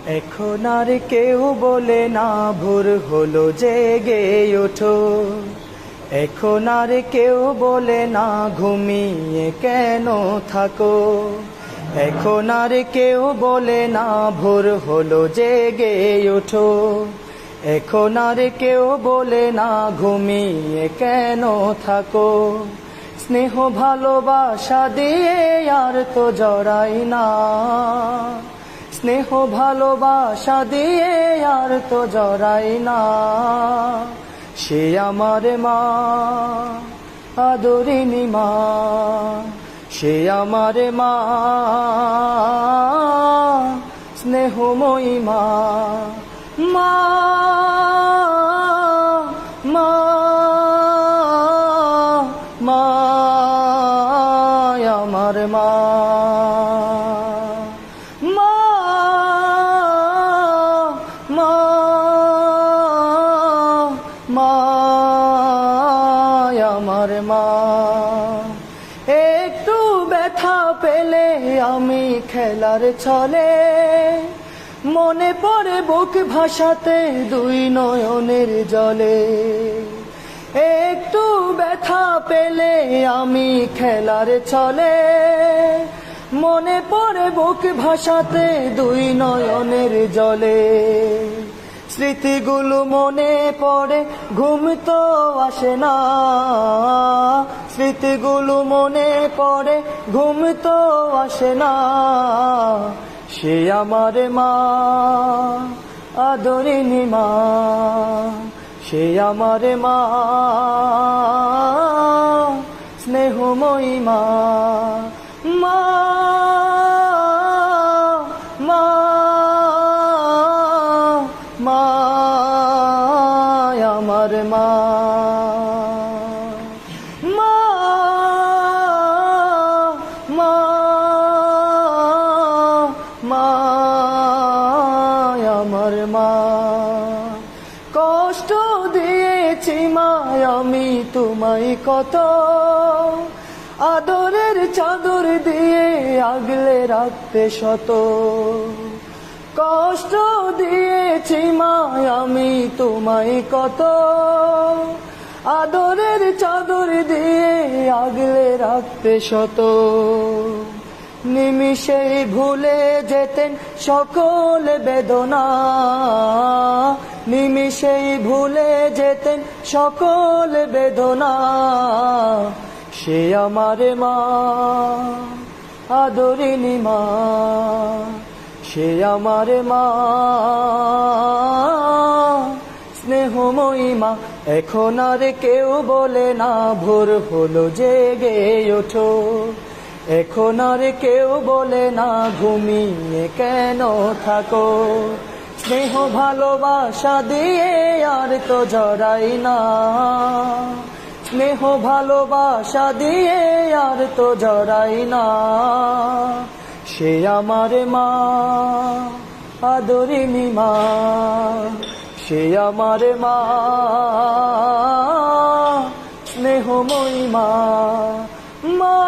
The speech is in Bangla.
এখন আর কেউ বলে না ভোর হলো জেগে ওঠো। এখন আর কেউ বলে না ঘুমিয়ে কেন থাকো। এখন আর কেউ বলে না ভোর হলো জেগে ওঠো। এখন আর কেউ বলে না ঘুমিয়ে কেন থাকো। স্নেহ ভালোবাসা দিয়ে আর তো জড়াই না। স্নেহ ভালোবাসা দিয়ে আর তো জড়াই না। সে আমার মা, আদরিনী মা। সে আমার মা, স্নেহময়ী মা। মা, মা, মা, আমার মা। মা, মা, মা, আমার মা। একটু ব্যথা পেলে আমি খেলার ছলে মনে পড়ে বুক ভাসাতে দুই নয়নের জলে। একটু ব্যথা পেলে আমি খেলার ছলে মনে পড়ে বুক ভাসাতে দুই নয়নের জলে। স্মৃতিগুলো মনে পড়ে ঘুম তো আসে না। স্মৃতিগুলো মনে পড়ে ঘুম তো আসে না। সে আমার মা, আদরিনী মা। সে আমার মা, স্নেহময়ী মা। মা, মা, মা, আমার মা। মা, মা, মা, আমার মা। কষ্ট দিয়েছি মা আমি তোমায় কত, আদরের চাদর দিয়ে আগলে রাখতে শত। কষ্ট দিয়েছি মা আমি তোমায় কত, আদরের চাদর দিয়ে আগলে রাখতে শত। নিমিষেই ভুলে যেতেন সকল বেদনা। নিমিষেই ভুলে যেতেন সকল বেদনা। সে আমার মা, আদরিনী মা। সে আমার মা, স্নেহময়ী মা। এখন আর কেউ বলে না ভোর হলো জেগে ওঠো। এখন আর কেউ বলে না ঘুমিয়ে কেন থাকো। স্নেহ ভালোবাসা দিয়ে আর তো জড়াই না। স্নেহ ভালোবাসা দিয়ে আর তো জড়াই না। সে আমার মা, আদরিনী মা। সে আমার মা, স্নেহময়ী মা। মা।